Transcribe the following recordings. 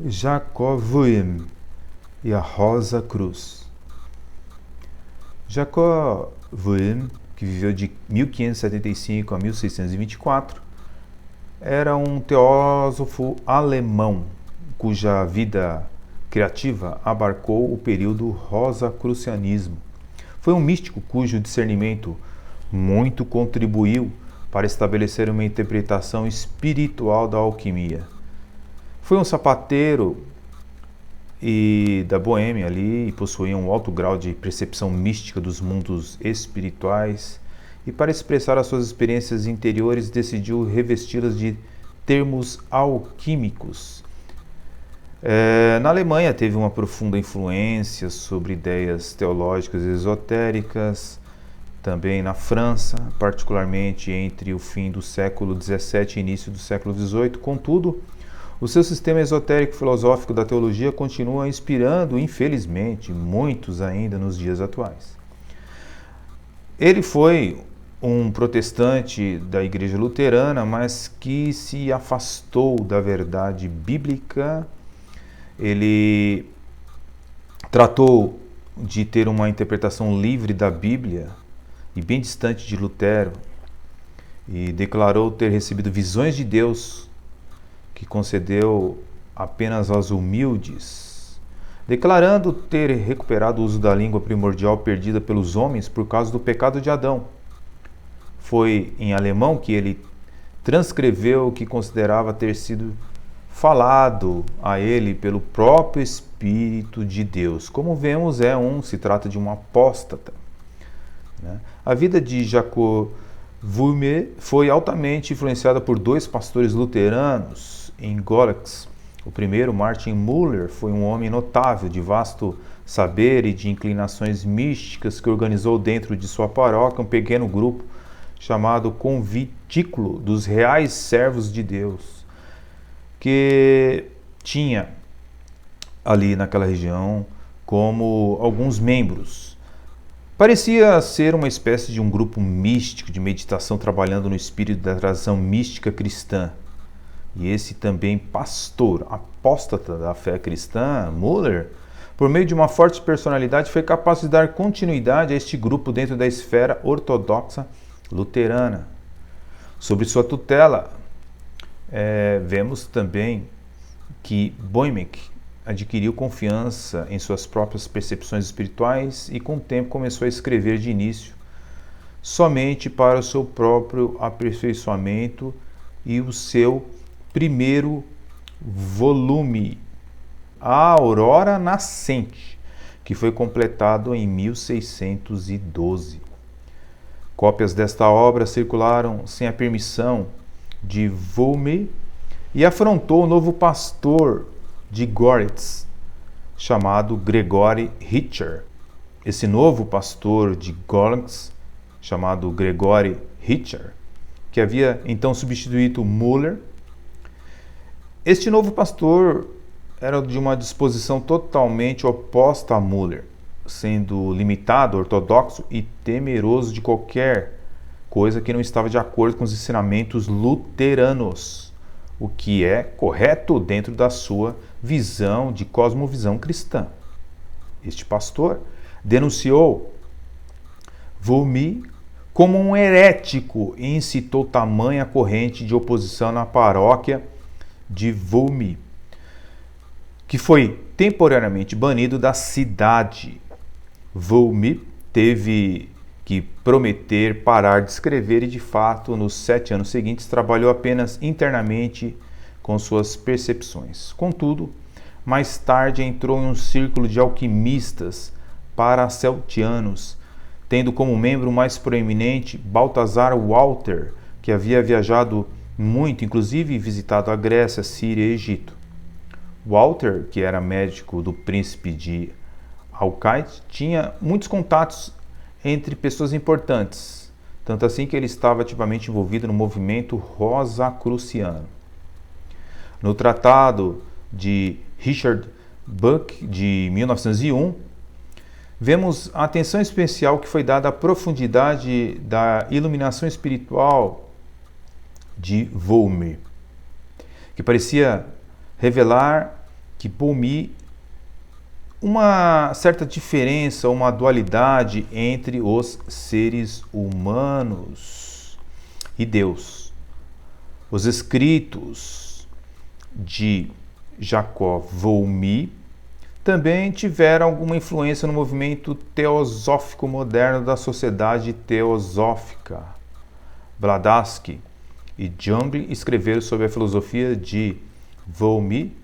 Jacob Wilhelm e a Rosa Cruz. Jacob Wilhelm, que viveu de 1575 a 1624, era um teósofo alemão cuja vida criativa abarcou o período rosacrucianismo. Foi um místico cujo discernimento muito contribuiu para estabelecer uma interpretação espiritual da alquimia. Foi um sapateiro e da Boêmia ali, e possuía um alto grau de percepção mística dos mundos espirituais, e para expressar as suas experiências interiores decidiu revesti-las de termos alquímicos. Na Alemanha teve uma profunda influência sobre ideias teológicas e esotéricas, também na França, particularmente entre o fim do século XVII e início do século XVIII. Contudo, o seu sistema esotérico-filosófico da teologia continua inspirando, infelizmente, muitos ainda nos dias atuais. Ele foi um protestante da Igreja Luterana, mas que se afastou da verdade bíblica. Ele tratou de ter uma interpretação livre da Bíblia e bem distante de Lutero, e declarou ter recebido visões de Deus que concedeu apenas aos humildes, declarando ter recuperado o uso da língua primordial perdida pelos homens por causa do pecado de Adão. Foi em alemão que ele transcreveu o que considerava ter sido falado a ele pelo próprio Espírito de Deus. Como vemos, se trata de um apóstata. A vida de Jacob Wilhelm foi altamente influenciada por dois pastores luteranos em Görlitz. O primeiro, Martin Müller, foi um homem notável, de vasto saber e de inclinações místicas, que organizou dentro de sua paróquia um pequeno grupo chamado Conventículo dos Reais Servos de Deus, que tinha ali naquela região como alguns membros. Parecia ser uma espécie de um grupo místico de meditação trabalhando no espírito da tradição mística cristã. E esse também pastor, apóstata da fé cristã, Müller, por meio de uma forte personalidade, foi capaz de dar continuidade a este grupo dentro da esfera ortodoxa luterana. Sob sua tutela, vemos também que Boehmicke adquiriu confiança em suas próprias percepções espirituais e com o tempo começou a escrever de início somente para o seu próprio aperfeiçoamento, e o seu primeiro volume, A Aurora Nascente, que foi completado em 1612. Cópias desta obra circularam sem a permissão de Wilhelm e afrontou o novo pastor de Görlitz, chamado Gregory Richter. Esse novo pastor de Görlitz, chamado Gregory Richter, que havia então substituído Müller. Este novo pastor era de uma disposição totalmente oposta a Müller, sendo limitado, ortodoxo e temeroso de qualquer coisa que não estava de acordo com os ensinamentos luteranos, o que é correto dentro da sua visão de cosmovisão cristã. Este pastor denunciou Wilhelm como um herético e incitou tamanha corrente de oposição na paróquia de Wilhelm, que foi temporariamente banido da cidade. Wilhelm teve que prometer parar de escrever e, de fato, nos 7 anos seguintes, trabalhou apenas internamente com suas percepções. Contudo, mais tarde entrou em um círculo de alquimistas paraceltianos, tendo como membro mais proeminente Balthasar Walter, que havia viajado muito, inclusive visitado a Grécia, Síria e Egito. Walter, que era médico do príncipe de Alcaide, tinha muitos contatos entre pessoas importantes, tanto assim que ele estava ativamente envolvido no movimento rosacruciano. No Tratado de Richard Buck, de 1901, vemos a atenção especial que foi dada à profundidade da iluminação espiritual de Wilhelm, que parecia revelar que Boulmy uma certa diferença, uma dualidade entre os seres humanos e Deus. Os escritos de Jacob Boulmy também tiveram alguma influência no movimento teosófico moderno da sociedade teosófica. Blavatsky e Jung escreveram sobre a filosofia de Boulmy.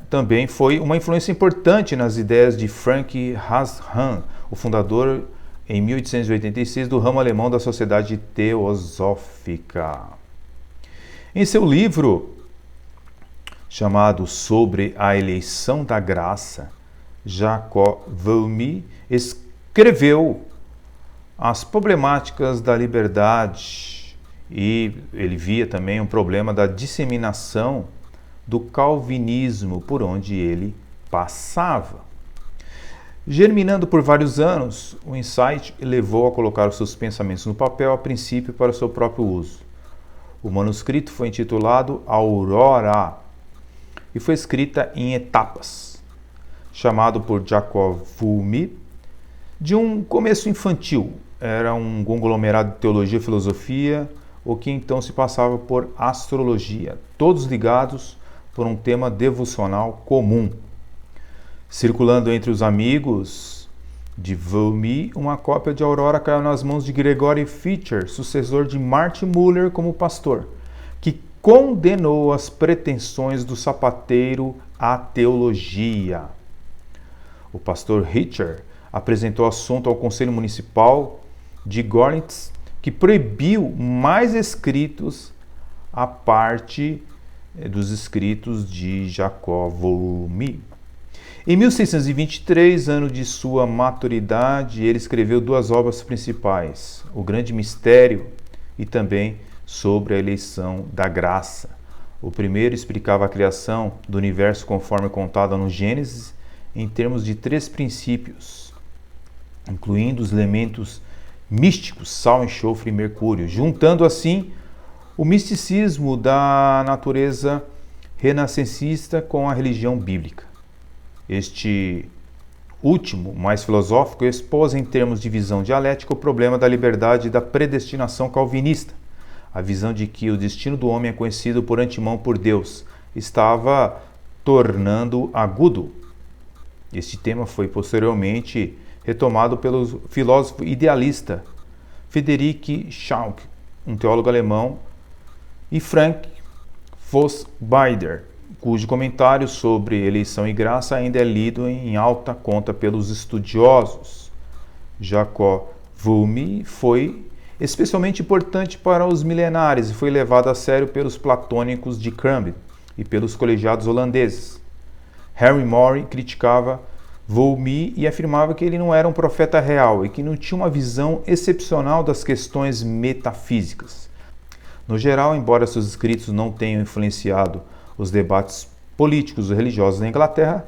Também foi uma influência importante nas ideias de Frank Hahn, o fundador, em 1886, do ramo alemão da Sociedade Teosófica. Em seu livro, chamado Sobre a Eleição da Graça, Jacob Boulmy escreveu as problemáticas da liberdade e ele via também um problema da disseminação do calvinismo por onde ele passava. Germinando por vários anos, o insight levou a colocar os seus pensamentos no papel, a princípio para o seu próprio uso. O manuscrito foi intitulado Aurora e foi escrita em etapas, chamado por Jacob Boulmy de um começo infantil. Era um conglomerado de teologia e filosofia, o que então se passava por astrologia, todos ligados por um tema devocional comum. Circulando entre os amigos de Boulmy, uma cópia de Aurora caiu nas mãos de Gregory Fisher, sucessor de Martin Muller como pastor, que condenou as pretensões do sapateiro à teologia. O pastor Fisher apresentou o assunto ao Conselho Municipal de Görlitz, que proibiu mais escritos à parte dos escritos de Jacob Boulmy. Em 1623, ano de sua maturidade, ele escreveu duas obras principais, O Grande Mistério e também Sobre a Eleição da Graça. O primeiro explicava a criação do universo conforme contada no Gênesis em termos de 3 princípios, incluindo os elementos místicos, sal, enxofre e mercúrio, juntando assim o misticismo da natureza renascencista com a religião bíblica. Este último, mais filosófico, expôs em termos de visão dialética o problema da liberdade e da predestinação calvinista. A visão de que o destino do homem é conhecido por antemão por Deus estava tornando agudo. Este tema foi posteriormente retomado pelo filósofo idealista Friedrich Schauck, um teólogo alemão, e Frank Fosbider, cujo comentário sobre eleição e graça ainda é lido em alta conta pelos estudiosos. Jacob Boulmy foi especialmente importante para os milenares e foi levado a sério pelos platônicos de Cambridge e pelos colegiados holandeses. Henry Moore criticava Boulmy e afirmava que ele não era um profeta real e que não tinha uma visão excepcional das questões metafísicas. No geral, embora seus escritos não tenham influenciado os debates políticos e religiosos na Inglaterra,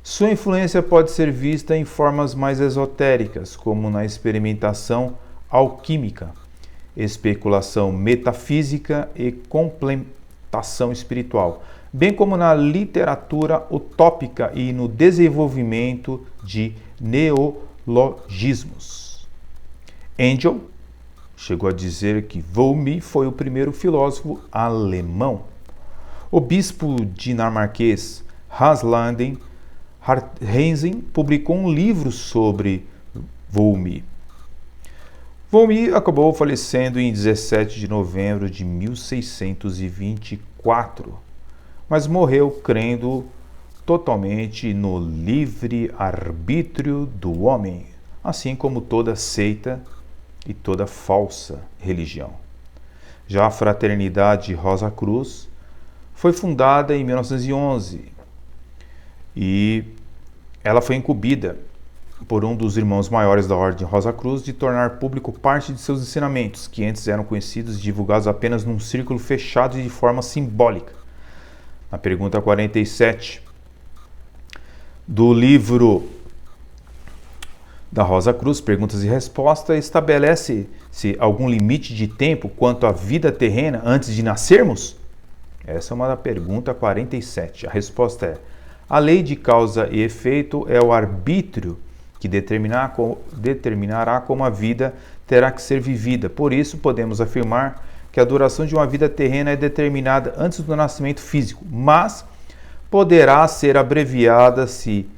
sua influência pode ser vista em formas mais esotéricas, como na experimentação alquímica, especulação metafísica e complementação espiritual, bem como na literatura utópica e no desenvolvimento de neologismos. Engel chegou a dizer que Boulmy foi o primeiro filósofo alemão. O bispo dinamarquês Hans Landen Harthuizen publicou um livro sobre Boulmy. Boulmy acabou falecendo em 17 de novembro de 1624, mas morreu crendo totalmente no livre-arbítrio do homem, assim como toda seita e toda falsa religião. Já a Fraternidade Rosa Cruz foi fundada em 1911 e ela foi incumbida por um dos irmãos maiores da Ordem Rosa Cruz de tornar público parte de seus ensinamentos, que antes eram conhecidos e divulgados apenas num círculo fechado e de forma simbólica. Na pergunta 47 do livro da Rosa Cruz, Perguntas e Respostas, estabelece-se algum limite de tempo quanto à vida terrena antes de nascermos? Essa é uma pergunta 47. A resposta é: a lei de causa e efeito é o arbítrio que determinará como a vida terá que ser vivida. Por isso, podemos afirmar que a duração de uma vida terrena é determinada antes do nascimento físico, mas poderá ser abreviada se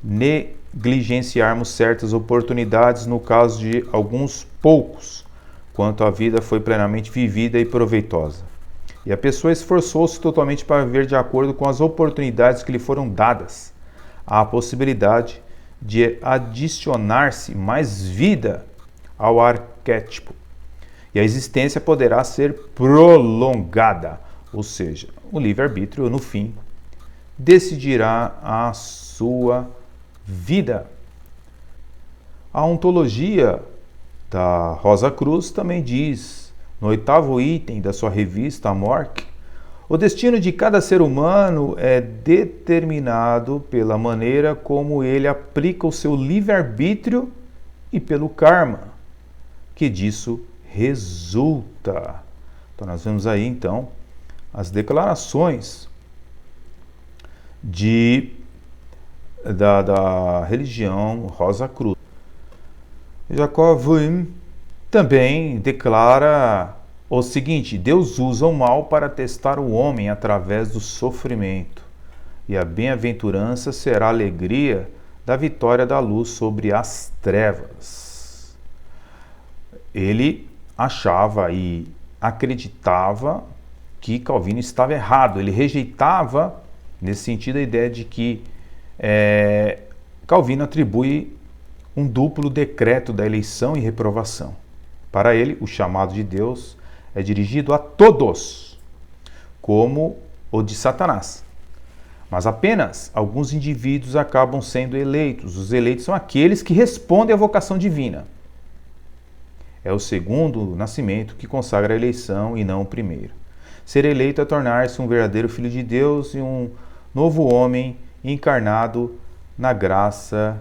negligenciarmos certas oportunidades no caso de alguns poucos, quanto a vida foi plenamente vivida e proveitosa. E a pessoa esforçou-se totalmente para viver de acordo com as oportunidades que lhe foram dadas. Há a possibilidade de adicionar-se mais vida ao arquétipo. E a existência poderá ser prolongada, ou seja, o livre-arbítrio, no fim, decidirá a sua vida. A ontologia da Rosa Cruz também diz, no 8º item da sua revista Amorque, o destino de cada ser humano é determinado pela maneira como ele aplica o seu livre-arbítrio e pelo karma, que disso resulta. Então nós vemos aí então as declarações da religião Rosa Cruz. Jacob Böhm também declara o seguinte: Deus usa o mal para testar o homem através do sofrimento, e a bem-aventurança será a alegria da vitória da luz sobre as trevas. Ele achava e acreditava que Calvino estava errado. Ele rejeitava, nesse sentido, a ideia de que Calvino atribui um duplo decreto da eleição e reprovação. Para ele, o chamado de Deus é dirigido a todos, como o de Satanás. Mas apenas alguns indivíduos acabam sendo eleitos. Os eleitos são aqueles que respondem à vocação divina. É o segundo nascimento que consagra a eleição e não o primeiro. Ser eleito é tornar-se um verdadeiro filho de Deus e um novo homem encarnado na graça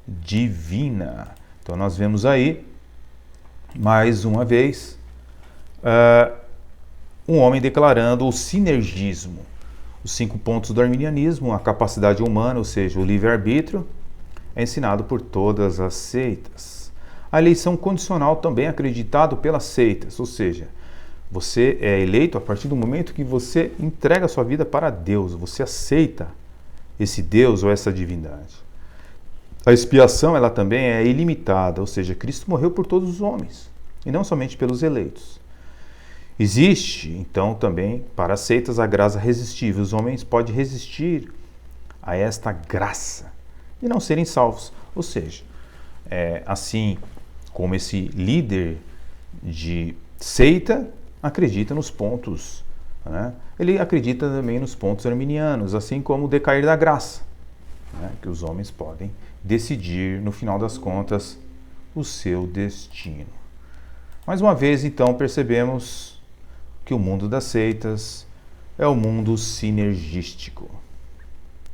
divina. Então nós vemos aí, mais uma vez, um homem declarando o sinergismo. Os 5 pontos do arminianismo, a capacidade humana, ou seja, o livre-arbítrio, é ensinado por todas as seitas. A eleição condicional também é acreditado pelas seitas, ou seja, você é eleito a partir do momento que você entrega a sua vida para Deus, você aceita esse Deus ou essa divindade. A expiação, ela também é ilimitada, ou seja, Cristo morreu por todos os homens, e não somente pelos eleitos. Existe, então, também, para as seitas, a graça resistível. Os homens podem resistir a esta graça e não serem salvos. Ou seja, assim como esse líder de seita acredita nos pontos, né? Ele acredita também nos pontos arminianos, assim como o decair da graça, né? Que os homens podem decidir, no final das contas, o seu destino. Mais uma vez, então, percebemos que o mundo das seitas é o mundo sinergístico.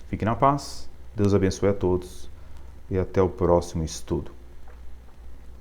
Fique na paz, Deus abençoe a todos e até o próximo estudo.